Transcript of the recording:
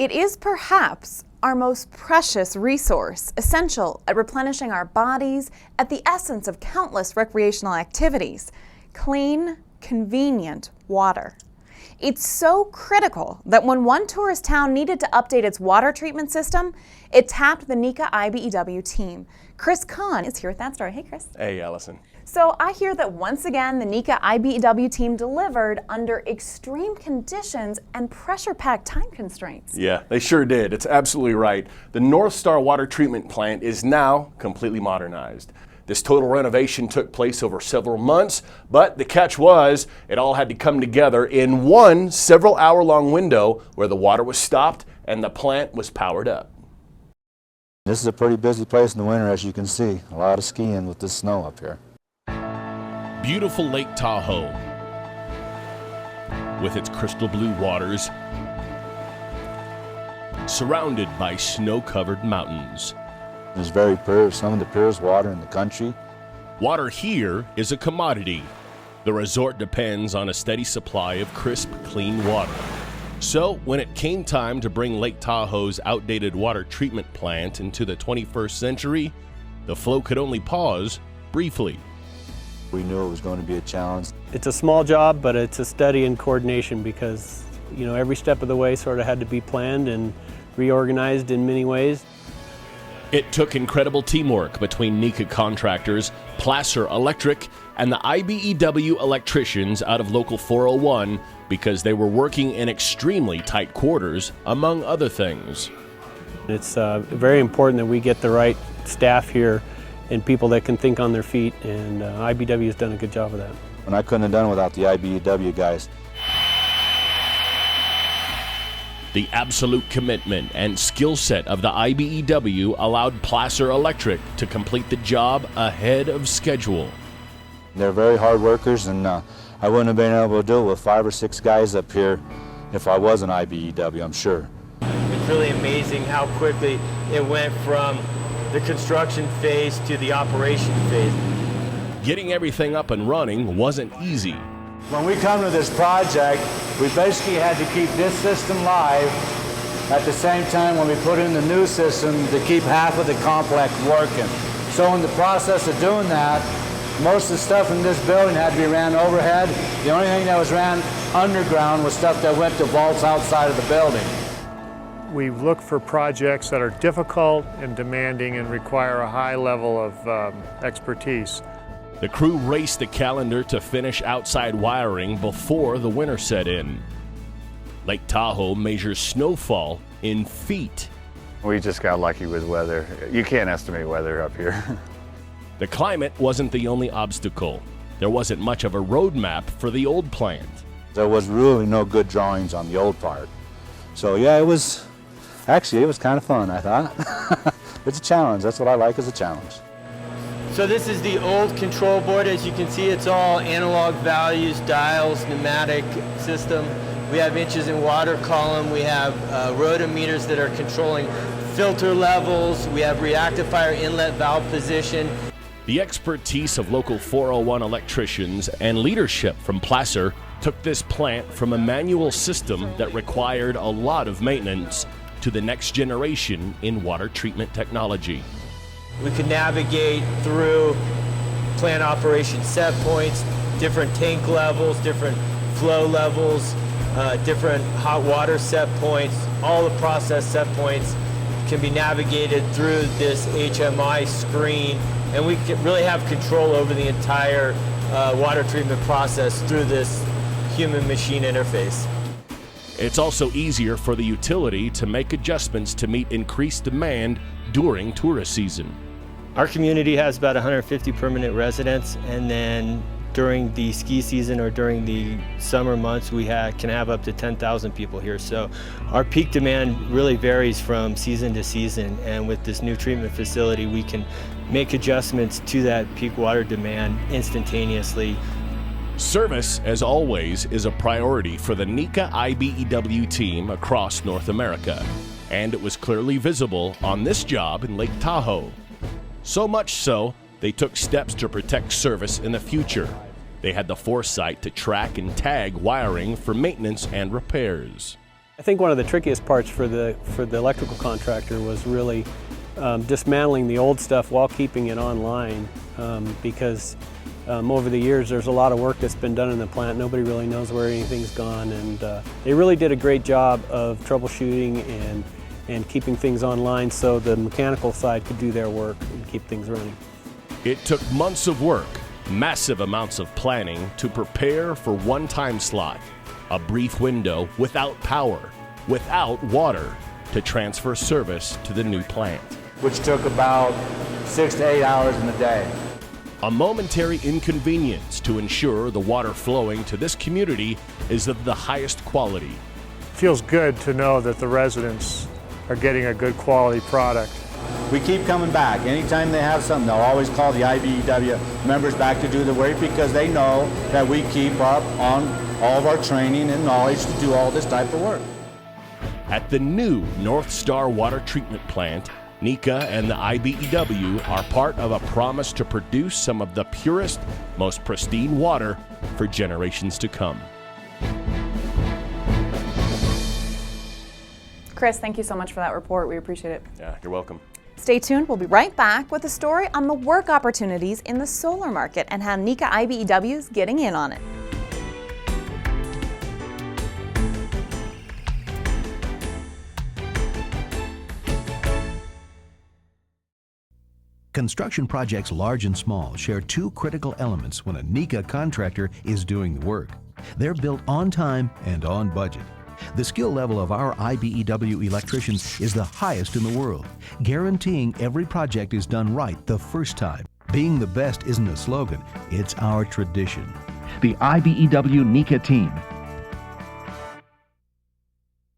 It is perhaps our most precious resource, essential at replenishing our bodies, at the essence of countless recreational activities: clean, convenient water. It's so critical that when one tourist town needed to update its water treatment system, it tapped the NECA-IBEW team. Chris Kahn is here with that story. Hey, Chris. Hey, Allison. So I hear that once again the NECA-IBEW team delivered under extreme conditions and pressure-packed time constraints. Yeah, they sure did. It's absolutely right. The Northstar water treatment plant is now completely modernized. This total renovation took place over several months, but the catch was it all had to come together in one several-hour-long window where the water was stopped and the plant was powered up. This is a pretty busy place in the winter, as you can see. A lot of skiing with this snow up here. Beautiful Lake Tahoe, with its crystal blue waters, surrounded by snow-covered mountains. It's very pure, some of the purest water in the country. Water here is a commodity. The resort depends on a steady supply of crisp, clean water. So when it came time to bring Lake Tahoe's outdated water treatment plant into the 21st century, the flow could only pause briefly. We knew it was going to be a challenge. It's a small job, but it's a study in coordination because, every step of the way sort of had to be planned and reorganized in many ways. It took incredible teamwork between NECA contractors, Placer Electric, and the IBEW electricians out of Local 401 because they were working in extremely tight quarters, among other things. It's very important that we get the right staff here and people that can think on their feet, and IBEW has done a good job of that. And I couldn't have done it without the IBEW guys. The absolute commitment and skill set of the IBEW allowed Placer Electric to complete the job ahead of schedule. They're very hard workers, and I wouldn't have been able to do it with 5 or 6 guys up here if I was an IBEW, I'm sure. It's really amazing how quickly it went from the construction phase to the operation phase. Getting everything up and running wasn't easy. When we come to this project, we basically had to keep this system live at the same time when we put in the new system to keep half of the complex working. So in the process of doing that, most of the stuff in this building had to be ran overhead. The only thing that was ran underground was stuff that went to vaults outside of the building. We look for projects that are difficult and demanding and require a high level of expertise. The crew raced the calendar to finish outside wiring before the winter set in. Lake Tahoe measures snowfall in feet. We just got lucky with weather. You can't estimate weather up here. The climate wasn't the only obstacle. There wasn't much of a roadmap for the old plant. There was really no good drawings on the old part. So yeah, it was kind of fun, I thought. It's a challenge. That's what I like, is a challenge. So this is the old control board. As you can see, it's all analog values, dials, pneumatic system. We have inches in water column. We have rotometers that are controlling filter levels. We have reactifier inlet valve position. The expertise of Local 401 electricians and leadership from Placer took this plant from a manual system that required a lot of maintenance to the next generation in water treatment technology. We could navigate through plant operation set points, different tank levels, different flow levels, different hot water set points. All the process set points can be navigated through this HMI screen, and we can really have control over the entire water treatment process through this human-machine interface. It's also easier for the utility to make adjustments to meet increased demand during tourist season. Our community has about 150 permanent residents, and then during the ski season or during the summer months, we can have up to 10,000 people here. So our peak demand really varies from season to season, and with this new treatment facility, we can make adjustments to that peak water demand instantaneously. Service, as always, is a priority for the NECA-IBEW team across North America, and it was clearly visible on this job in Lake Tahoe. So much so, they took steps to protect service in the future. They had the foresight to track and tag wiring for maintenance and repairs. I think one of the trickiest parts for the electrical contractor was really dismantling the old stuff while keeping it online, because over the years there's a lot of work that's been done in the plant. Nobody really knows where anything's gone, and they really did a great job of troubleshooting and keeping things online so the mechanical side could do their work and keep things running. It took months of work, massive amounts of planning to prepare for one time slot, a brief window without power, without water, to transfer service to the new plant. which took about 6 to 8 hours in the day. A momentary inconvenience to ensure the water flowing to this community is of the highest quality. Feels good to know that the residents are getting a good quality product. We keep coming back. Anytime they have something, they'll always call the IBEW members back to do the work because they know that we keep up on all of our training and knowledge to do all this type of work. At the new Northstar water treatment plant, NECA and the IBEW are part of a promise to produce some of the purest, most pristine water for generations to come. Chris, thank you so much for that report. We appreciate it. Yeah, you're welcome. Stay tuned. We'll be right back with a story on the work opportunities in the solar market and how NECA-IBEW is getting in on it. Construction projects large and small share two critical elements when a NECA contractor is doing the work. They're built on time and on budget. The skill level of our IBEW electricians is the highest in the world, guaranteeing every project is done right the first time. Being the best isn't a slogan, it's our tradition. The IBEW NECA team